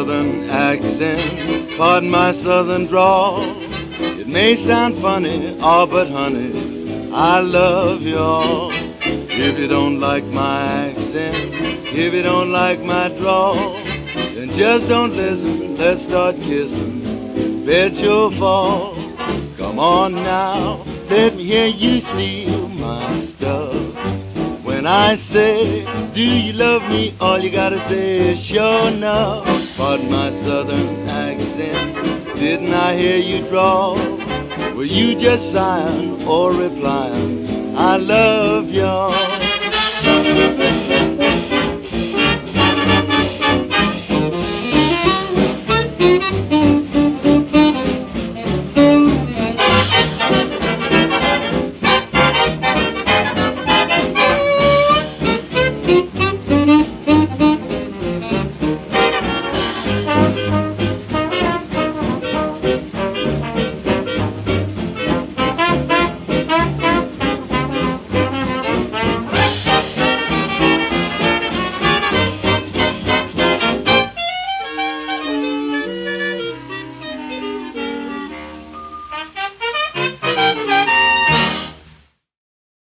southern accent, pardon my southern drawl. It may sound funny, oh, but honey, I love you all. If you don't like my accent, if you don't like my drawl, then just don't listen, let's start kissing, bet you'll fall. Come on now, let me hear you steal my stuff. When I say, do you love me, all you gotta say is sure enough. Pardon my southern accent, didn't I hear you drawl? Were you just sighing or replying, I love you?